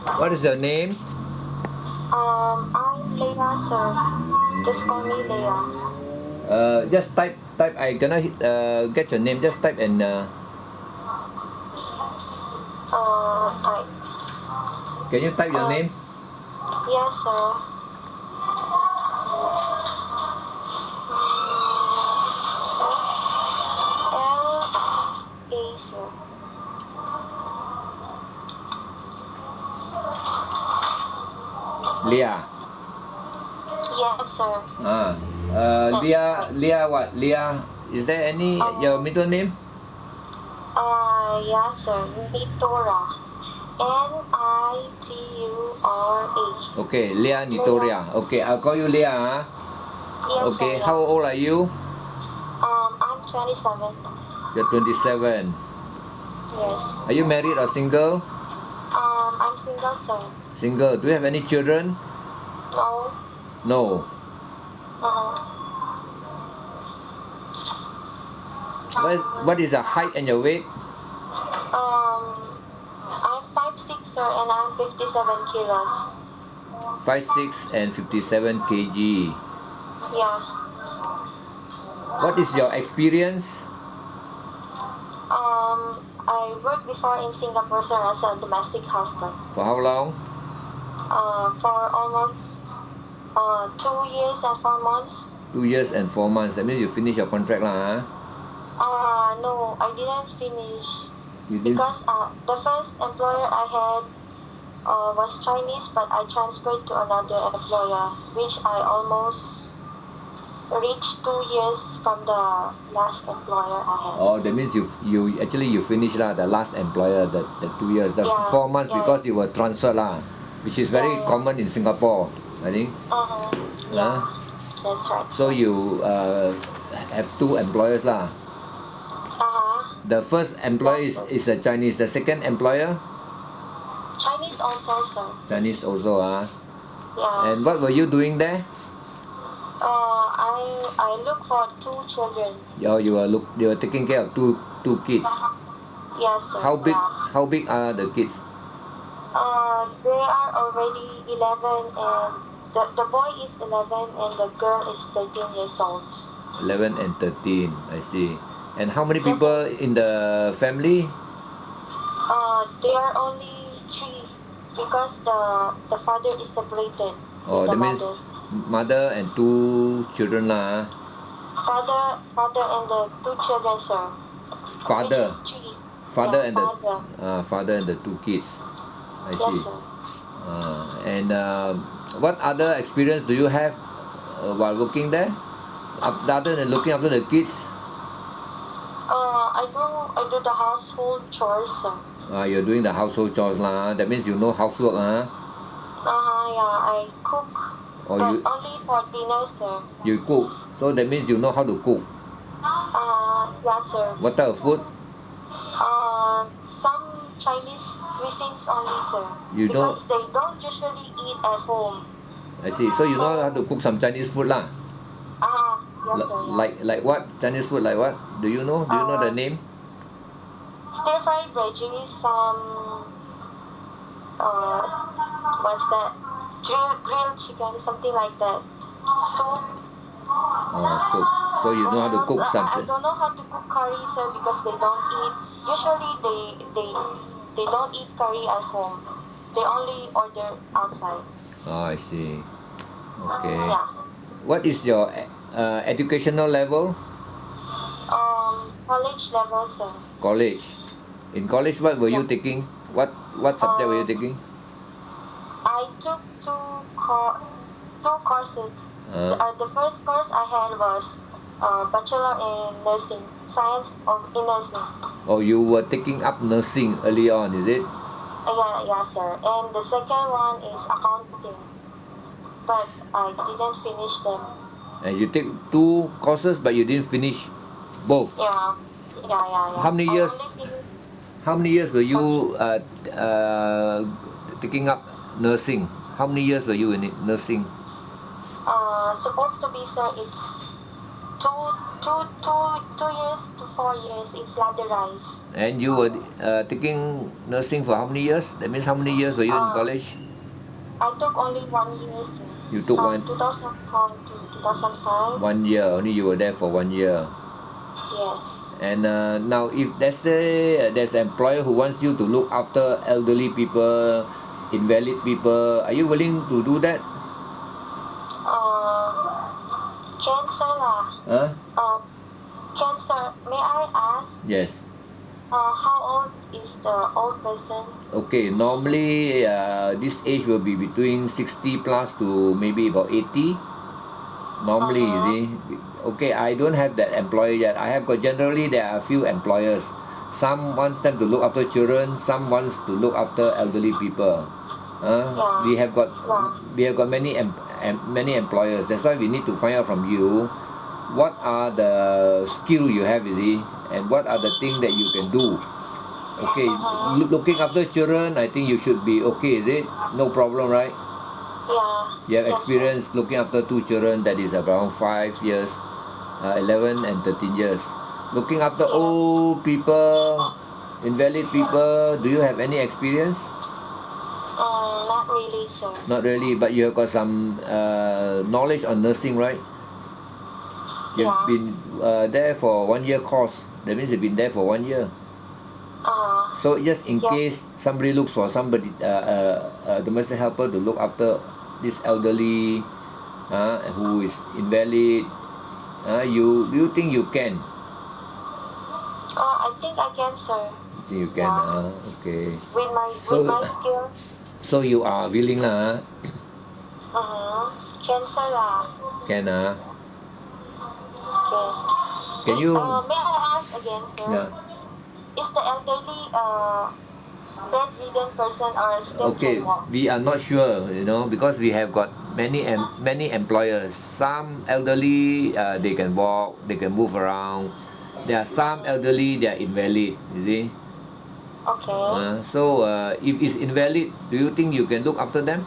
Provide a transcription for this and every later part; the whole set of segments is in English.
What is your name? I'm Lea, sir. Just call me Lea. Just type. I cannot get your name. Just type and I, can you type your uh, name? yes, sir. L-A, sir. Leah. Yes, sir. That's Leah. right. Leah what? Leah. Is there any your Um, middle name? yeah, sir. Nitura. Nitura. Okay, Lea Lea. Nitura. Okay, I'll call you Leah. Yes, sir, Okay, how yeah. old are you? I'm 27. You're 27. Yes. Are you married or single? I'm single, sir. Single. Do you have any children? No. No. Uh-huh. What is the height and your weight? I'm 5'6", sir, and I'm 57 kilos. 5'6" and 57 kg. Yeah. What is your experience? I worked before in Singapore, sir, as a domestic helper. For how long? For almost 2 years and 4 months. 2 years and 4 months. That means you finish your contract lah. No, I didn't finish You didn't. because the first employer I had was Chinese, but I transferred to another employer, which I almost reached 2 years from the last employer I had. Oh, that means you actually you finish lah the last employer the 2 years. The Yeah, 4 months yeah, because you were transferred lah, which is very yeah. common in Singapore, I think. Yeah, that's right. So you have two employers lah. The first employer Yes, is a Chinese. The second employer Chinese also, sir. Chinese also Yeah. And what were you doing there? I look for 2 children. You were taking care of two kids. Yes, sir. How big Yeah. how big are the kids? They are already 11, and the boy is 11 and the girl is 13 years old. 11 and 13. I see. And how many Yes, people sir. in the family? They are only 3 because the father is separated Oh, with the that means mothers. mother and 2 children lah. Father and the 2 children, sir. Which Father, is 3. father Yeah, and the father. father and the 2 kids. I Yes, see. sir. And what other experience do you have while working there? Other than looking after the kids, I do the household chores, sir. you're doing the household chores lah. That means you know housework Yeah, I cook, or but you only for dinner, sir. you cook. So that means you know how to cook. Yeah, sir. What type of food? Some Chinese cuisines only, sir. You don't. Because they don't usually eat at home. I see. So you know how to cook some Chinese food lah. Yes, sir. Yeah. Like what Chinese food? Like what? Do you know? Do you know the name? Stir-fried veggies, what's that? Grilled chicken, something like that. Soup. Soup. So you know how to cook I something. don't know how to cook curry, sir, because they don't eat. Usually, they don't eat curry at home. They only order outside. Oh, I see. Okay. Yeah. What is your educational level? College level, sir. College. In college, what were you Yeah. taking? What subject were you taking? I took two courses. The first course I had was Bachelor in Nursing, Science in Nursing. Oh, you were taking up nursing early on, is it? Yeah, sir. And the second one is accounting, but I didn't finish them. And you take 2 courses, but you didn't finish both. Yeah. How many years? I only finished. How many years were you taking up nursing? How many years were you in nursing? Supposed to be, sir. It's 2 years to 4 years in standardized. And you were taking nursing for how many years? That means how many years were you in college? I took only 1 year, sir. You took From one 2004 to 2005. 1 year. Only you were there for 1 year. Yes. And now, if let's say there's an employer who wants you to look after elderly people, invalid people, are you willing to do that? Cancer lah. Huh? Cancer. May I ask? Yes. How old is the old person? Okay, normally this age will be between 60 plus to maybe about 80. Normally, you see. Okay, I don't have that employer yet. I have got, generally there are a few employers. Some wants them to look after children, some wants to look after elderly people. We have got many employers. That's why we need to find out from you what are the skill you have, you see, and what are the things that you can do. Okay, looking after children, I think you should be okay, is it? No problem, right? Yeah. You have experience looking after 2 children, that is around 5 years, 11 and 13 years. Looking after old people, invalid people, do you have any experience? Not really, sir. Not really, but you have got some knowledge on nursing, right? You've been there for 1 year course. That means you've been there for 1 year. So just in case somebody looks for somebody, domestic helper to look after this elderly who is invalid, do you think you can? I think I can, sir. You think you can? Okay. With my skills. So you are willing lah? Can, sir lah. Can Okay. Can you? May I ask again, sir? Yeah. Is the elderly bedridden person or still Okay, can walk? we are not sure, because we have got many employers. Some elderly, they can walk, they can move around. There are some elderly, they are invalid, you see. Okay. So if it's invalid, do you think you can look after them?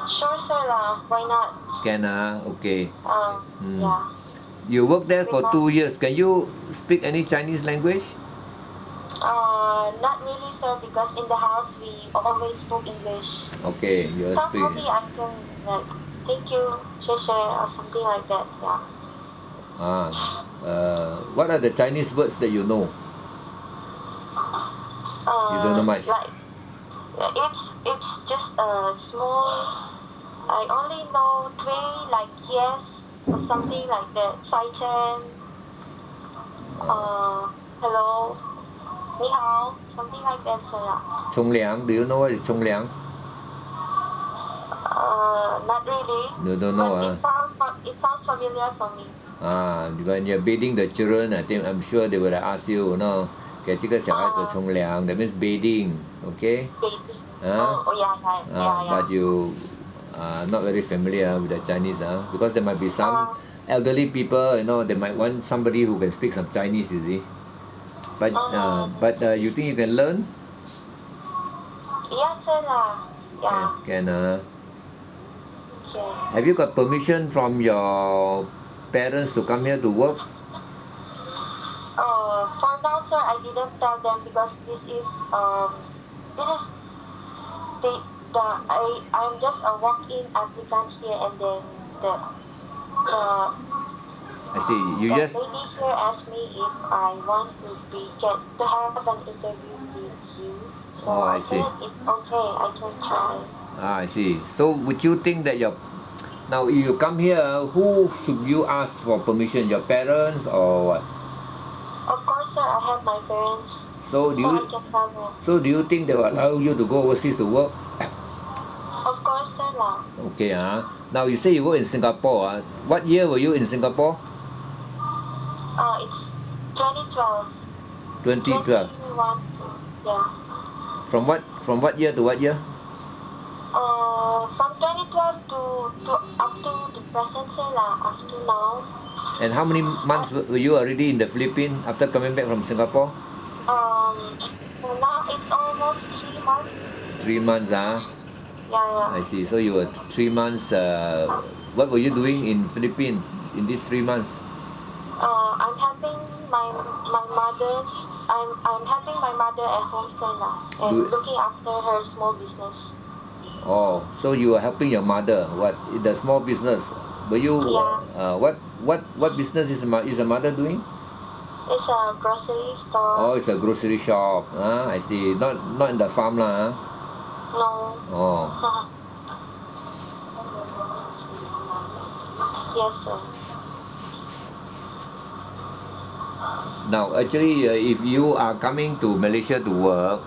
Sure, sir lah. Why not? Can okay. Yeah. You worked there for 2 years. Can you speak any Chinese language? Not really, sir, because in the house we always spoke English. Okay, you speak. Somebody I can like thank you, share or something like that. Yeah. What are the Chinese words that you know? You don't know much. Like it's just a small. I only know three, like yes or something like that. Sai Chen. Hello. Ni hao, something like that, sir. Chong liang. Do you know what is chong liang? Not really. You don't know. But it sounds familiar for me. When you're bathing the children, I'm sure they will ask you, 给这个小孩子冲凉. That means bathing, okay? Bathing. Yeah. But you are not very familiar with the Chinese, because there might be some elderly people, they might want somebody who can speak some Chinese, you see. But you think you can learn? Yes, sir. Yeah. Can. Okay. Have you got permission from your parents to come here to work? For now, sir, I didn't tell them because this is I'm just a walk-in applicant here, and then the I see. You the just lady here asked me if I want to have an interview with you. So I I see. said it's okay, I can try. I see. So would you think that now if you come here, who should you ask for permission? Your parents or what? Of course, sir, I have my parents, So I can tell them. So do you think they will allow you to go overseas to work? Of course, sir lah. Okay, now you say you work in Singapore. What year were you in Singapore? It's 2012. 2012. 21, yeah. From what year to what year? From 2012 to up to the present, sir lah, up to now. And how many months were you already in the Philippines after coming back from Singapore? For now it's almost 3 months. 3 months, Yeah. I see. So you were 3 months. What were you doing in Philippines in these 3 months? I'm helping my mother's. I'm helping my mother at home, sir, now, and looking after her small business. Oh, so you are helping your mother? What in the small business? Were you? Yeah. What business is the mother doing? It's a grocery store. Oh, it's a grocery shop. I see. Not in the farm lah. No. Oh. Yes, sir. Now, actually, if you are coming to Malaysia to work,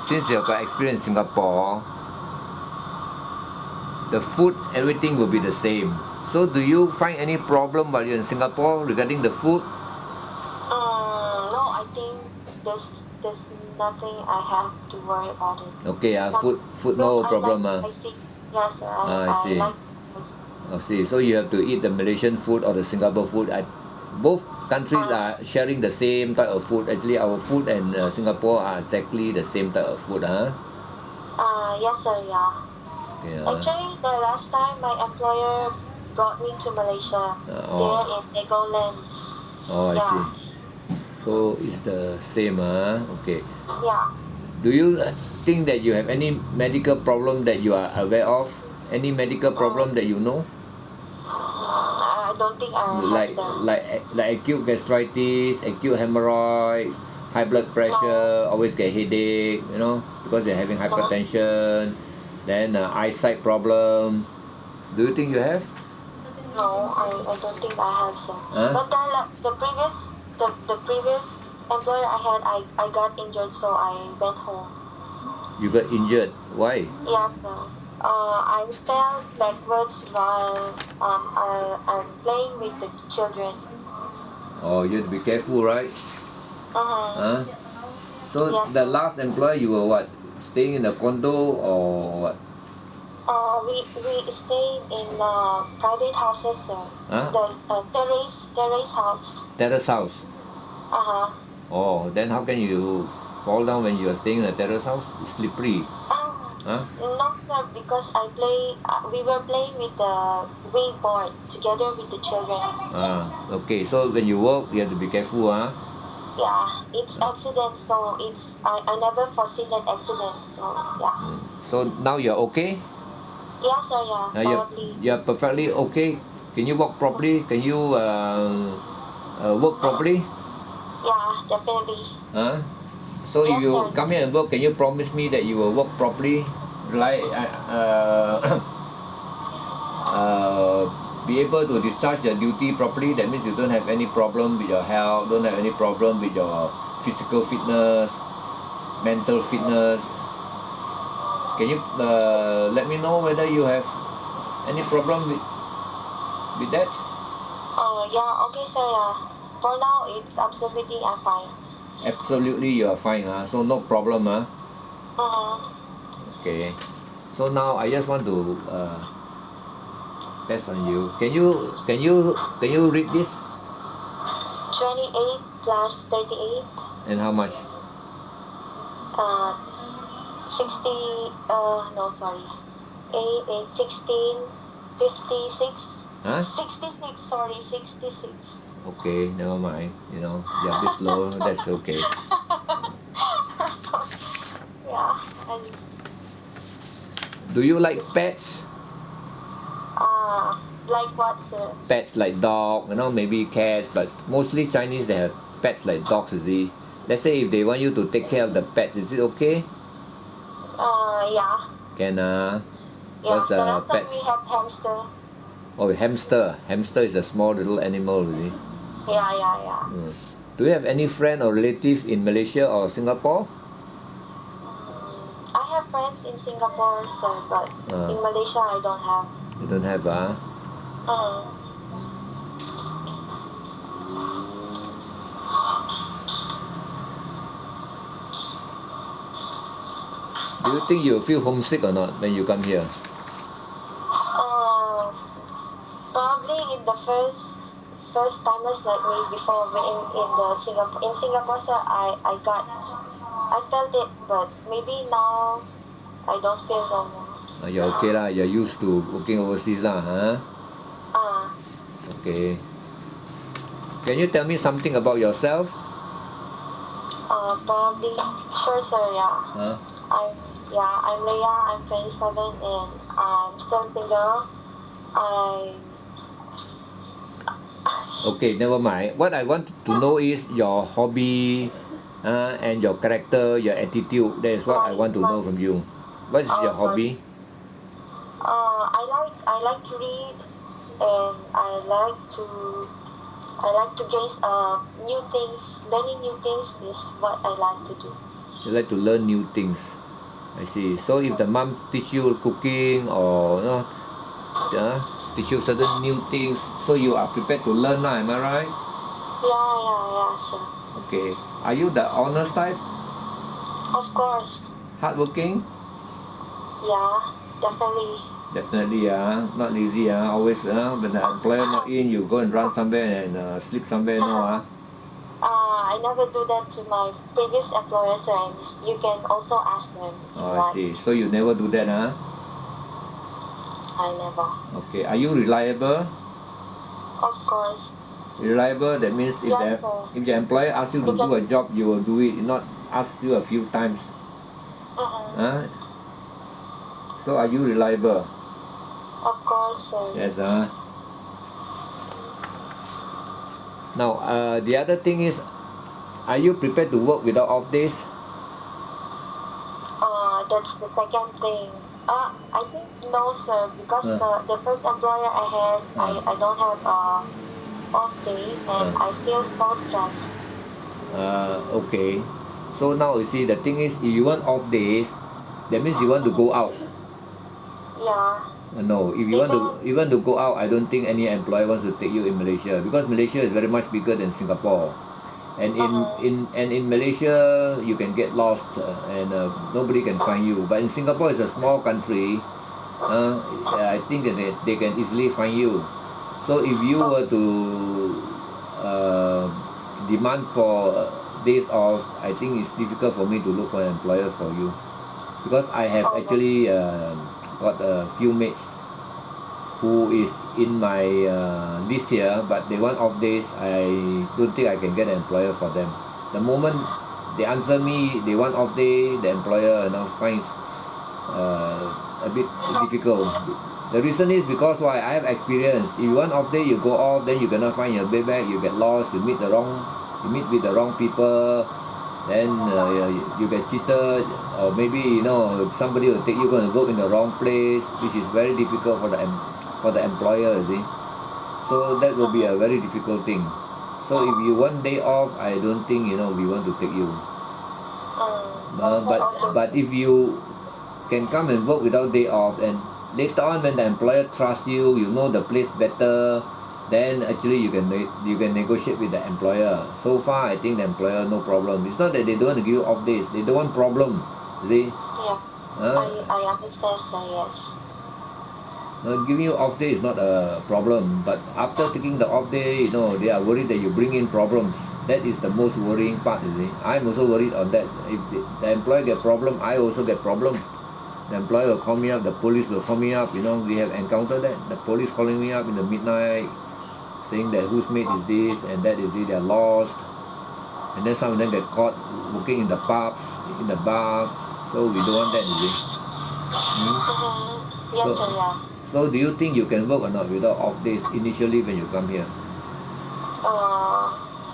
since you've got experience in Singapore, the food, everything will be the same. So, do you find any problem while you're in Singapore regarding the food? No, I think there's nothing I have to worry about it. Okay, food no problem. I see. Yes, sir. I see. I like. I see. So you have to eat the Malaysian food or the Singapore food. Both countries are sharing the same type of food. Actually, our food and Singapore are exactly the same type of food, huh? Yes, sir. Yeah. Yeah. Actually, the last time my employer brought me to Malaysia, there in Legoland. Oh, I see. So it's the same, huh? Okay. Yeah. Do you think that you have any medical problem that you are aware of? Any medical problem that you know? I don't think I have that. Like acute gastritis, acute hemorrhoids, high blood pressure, always get headache, because they're having hypertension, then eyesight problem. Do you think you have? No, I don't think I have, sir. Huh? But the previous employer I had, I got injured, so I went home. You got injured. Why? Yes, sir. I fell backwards while I'm playing with the children. Oh, you have to be careful, right? Huh? So Yes, the sir. last employer, you were what? Staying in a condo or what? We stayed in private houses, sir. Huh? The terrace house. Terrace house. Oh, then how can you fall down when you are staying in a terrace house? It's slippery. Huh? No, sir, because we were playing with the wave board together with the children. Okay. So when you walk, you have to be careful, huh? Yeah, it's accident, so I never foreseen that accident, so yeah. So now you're okay? Yeah, sir, yeah, Now probably. you're perfectly okay. Can you walk properly? Can you work properly? Yeah, definitely. Huh? So if Yes, you sir. come here and work, can you promise me that you will work properly? Like be able to discharge your duty properly. That means you don't have any problem with your health, don't have any problem with your physical fitness, mental fitness. Can you let me know whether you have any problem with that? Yeah, okay, sir, yeah. For now, it's absolutely fine. Absolutely, you are fine, huh? So no problem, huh? Okay. So now I just want to test on you. Can you read this? 28 plus 38. And how much? 60, no, sorry. 8, 16, 56. Huh? 66, sorry, 66. Okay, never mind. You're a bit slow. That's okay. Yeah, Do you like pets? like what, sir? Pets like dog, maybe cats, but mostly Chinese they have pets like dogs, you see. Let's say if they want you to take care of the pets, is it okay? Yeah. Can Yeah, the last time pets. we had hamster. Oh, hamster. Hamster is a small little animal, really. Yeah. Do you have any friend or relative in Malaysia or Singapore? I have friends in Singapore, sir, but in Malaysia I don't have. You don't have, Do you think you feel homesick or not when you come here? Probably in the first timers like me before in Singapore, sir, I felt it, but maybe now I don't feel no more. You're okay lah. You're used to working overseas lah, huh? Uh, Okay. Can you tell me something about yourself? Probably. Sure, sir. Yeah. Huh? I'm Lea. I'm 27 and I'm still single. I Okay, never mind. What I want to know is your hobby and your character, your attitude. That is what I want to know from you. What is your sorry. hobby? I like to read and I like to gaze new things. Learning new things is what I like to do. You like to learn new things. I see. So if the mom teach you cooking or teach you certain new things, so you are prepared to learn now, am I right? Yeah, sir. Okay. Are you the honest type? Of course. Hardworking? Yeah, definitely. Definitely, not lazy, always when the employer not in, you go and run somewhere and sleep somewhere, no. I never do that to my previous employers, and you can also ask them if you Oh, I want. see. So you never do that, I never. Okay. Are you reliable? Of course. Reliable, that means Yes, sir. if the employer asks you to do a job, you will do it, not ask you a few times. Mm-mm. So are you reliable? Of course, sir. Yes, Now, the other thing is, are you prepared to work without off days? That's the second thing. I think no, sir, because Uh, the first employer I had, I don't have a off day, and I feel so stressed. okay. So now you see, the thing is, if you want off days, that means you want to go out. Yeah. No, if you want to go out, I don't think any employer wants to take you in Malaysia, because Malaysia is very much bigger than Singapore. And in Malaysia you can get lost and nobody can find you. But in Singapore, it's a small country. I think that they can easily find you. So if you were to uh, demand for days off, I think it's difficult for me to look for an employer for you, because I have actually got a few mates who is in my list here, but they want off days. I don't think I can get an employer for them. The moment they answer me they want off day, the employer finds a bit difficult. The reason is because why, I have experience. If you want off day, you go off, then you cannot find your way back, you get lost, you meet with the wrong people, then you get cheated, or maybe somebody will take you, going to work in the wrong place, which is very difficult for the employer, you see. So that will be a very difficult thing. So if you want day off, I don't think we want to take you. But if you can come and work without day off, and later on when the employer trusts you, you know the place better, then actually you can negotiate with the employer. So far, I think the employer no problem. It's not that they don't want to give you off days, they don't want problem, you see. Yeah. I understand, sir. Yes. Giving you off day is not a problem, but after taking the off day, they are worried that you bring in problems. That is the most worrying part, you see. I'm also worried on that. If the employer get problem, I also get problem. The employer will call me up, the police will call me up. We have encountered that. The police calling me up in the midnight, saying that whose mate is this and that is it, they're lost. And then some of them get caught working in the pubs, in the bars. So we don't want that, you see. Yes, sir. Yeah. So do you think you can work or not without off days initially when you come here?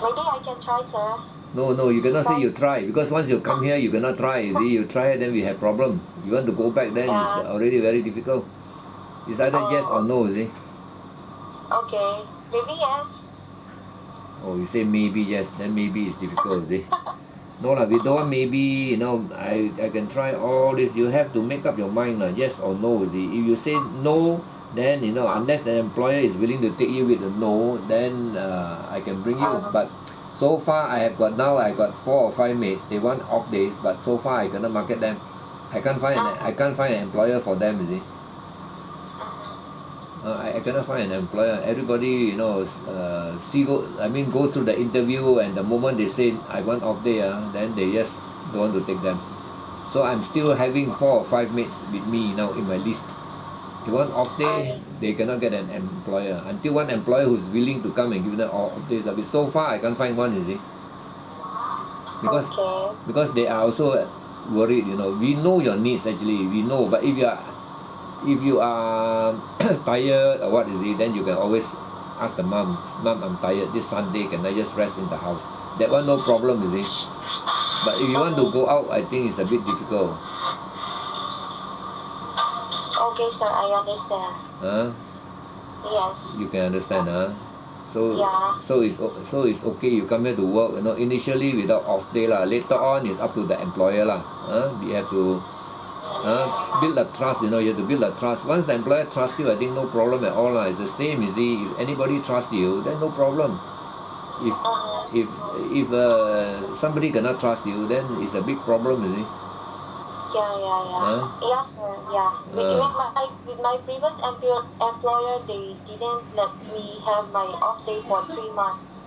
Maybe I can try, sir. No, you cannot say you try, because once you come here you cannot try, you see. You try, then we have problem. You want to go back, then it's already very difficult. It's either yes or no, you see. Okay. Maybe yes. Oh, you say maybe yes, then maybe it's difficult, you see. No lah, we don't want maybe, I can try all this. You have to make up your mind, yes or no, you see. If you say no, then unless the employer is willing to take you with a no, then I can bring you. But so far I got 4 or 5 mates. They want off days, but so far I cannot market them. I can't find an employer for them, you see. I cannot find an employer. Everybody go through the interview, and the moment they say I want off day, then they just don't want to take them. So I'm still having 4 or 5 mates with me now in my list. If one off day, they cannot get an employer. Until one employer who's willing to come and give them off days. But so far, I can't find one, you see. Because Okay. because they are also worried, you know. We know your needs actually, we know. But if you are tired or what is it, then you can always ask the mom, I'm tired. This Sunday, can I just rest in the house? That one no problem, you see. But if you want to go out, I think it's a bit difficult. Okay, sir, I understand. Huh? Yes. You can understand, huh? So Yeah. so it's okay. You come here to work, you know. Initially without off day lah. Later on, it's up to the employer lah. You have to build a trust. You know, you have to build a trust. Once the employer trusts you, I think no problem at all lah. It's the same. You see, if anybody trusts you, then no problem. If if if somebody cannot trust you, then it's a big problem. You see. Yeah. Yes, sir. Yeah. With my previous employer, they didn't let me have my off day for 3 months.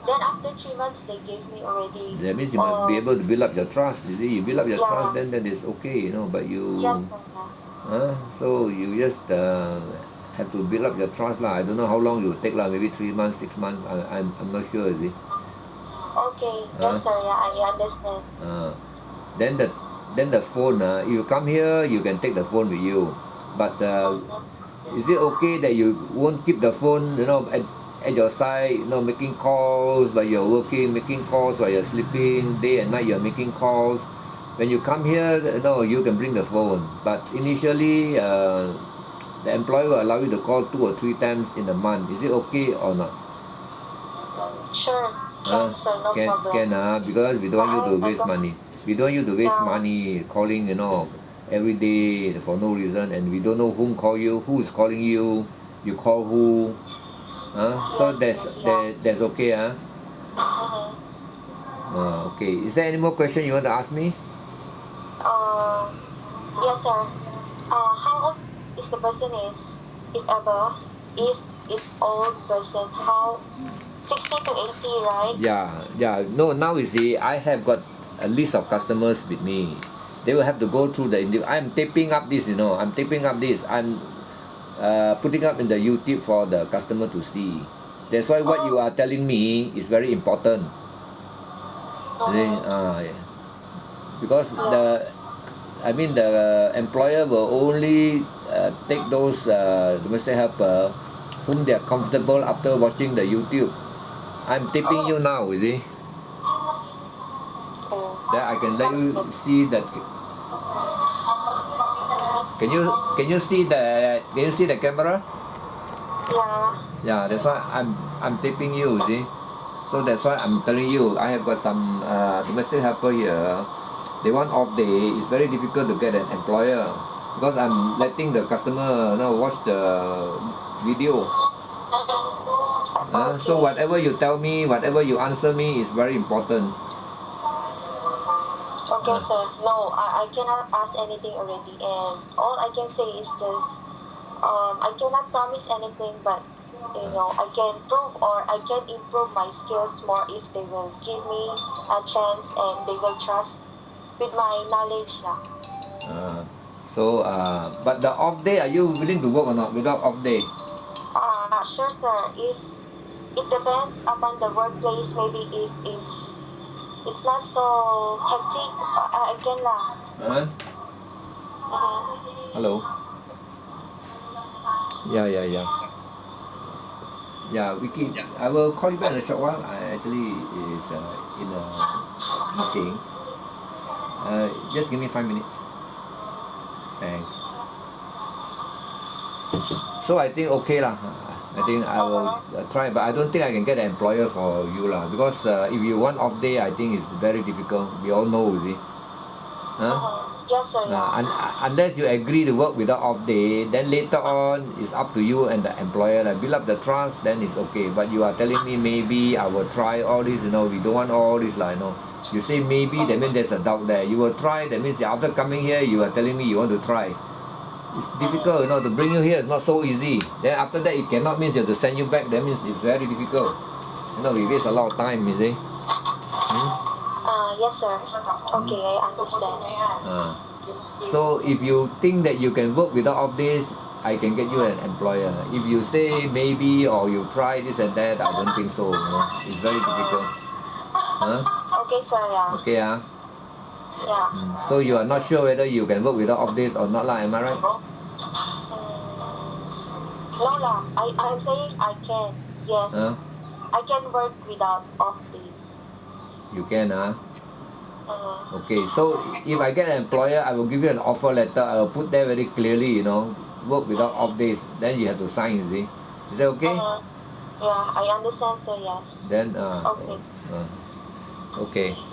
Then after 3 months, they gave me already. That means you must be able to build up your trust. You see, you build up your trust, Yeah. then it's okay, you know. But you, Yes, sir. so you just have to build up your trust lah. I don't know how long you take lah. Maybe 3 months, 6 months. I'm not sure. You see. Okay. Yes, sir. Yeah, I understand. Then the phone. If you come here, you can take the phone with you. But is it okay that you won't keep the phone, you know, at your side, you know, making calls while you're working, making calls while you're sleeping, day and night you're making calls. When you come here, you know, you can bring the phone. But initially, the employer will allow you to call 2 or 3 times in a month. Is it okay or not? Sure. Sure, sir. No problem. Can, because we don't want you to waste money. We don't want you to waste money calling, you know, every day for no reason, and we don't know who is calling you, you call who. So that's okay, okay. Is there any more question you want to ask me? Yes, sir. How old is the person is, if ever, if it's old person, how 60 to 80, right? Yeah. No, now you see, I have got a list of customers with me. They will have to go through I'm taping up this, you know. I'm taping up this. I'm putting up in the YouTube for the customer to see. That's why what you are telling me is very important. Yeah. Because the employer will only take those domestic helper whom they are comfortable after watching the YouTube. I'm taping you now, you see. Then I can let you see that. Can you see the camera? Yeah, that's why I'm taping you, see. So that's why I'm telling you, I have got some domestic helper here. They want off day. It's very difficult to get an employer because I'm letting the customer watch the video. So whatever you tell me, whatever you answer me is very important. Okay, sir. No, I cannot ask anything already, and all I can say is just, I cannot promise anything, but I can prove or I can improve my skills more if they will give me a chance and they will trust with my knowledge now. But the off day, are you willing to work or not without off day? Sure, sir. If it depends upon the workplace, maybe if it's not so hectic, I can lah. Hello. Yeah. Yeah, Vicky, I will call you back in a short while. I actually is in a meeting. Just give me 5 minutes. Thanks. So I think okay lah. I think I will try, but I don't think I can get an employer for you lah. Because if you want off day, I think it's very difficult. We all know, you see. Yes, sir. Unless you agree to work without off day, then later on it's up to you and the employer. Build up the trust, then it's okay. But you are telling me maybe I will try all this. We don't want all this lah. You say maybe, that means there's a doubt there. You will try, that means after coming here, you are telling me you want to try. It's difficult, to bring you here is not so easy. Then after that, it cannot means you have to send you back. That means it's very difficult. We waste a lot of time, you see. Yes, sir. Okay, I understand. So if you think that you can work without off days, I can get you an employer. If you say maybe or you try this and that, I don't think so. You know? It's very difficult. Huh? Okay, sir, yeah. Okay, Yeah. So you are not sure whether you can work without off days or not, lah? Am I right? No lah, I'm saying I can. Yes. Huh? I can work without off days. You can, Okay, so if I get an employer, I will give you an offer letter. I will put there very clearly, you know, work without off days. Then you have to sign, you see. Is that okay? Yeah, I understand, sir, yes. Then, It's okay. okay.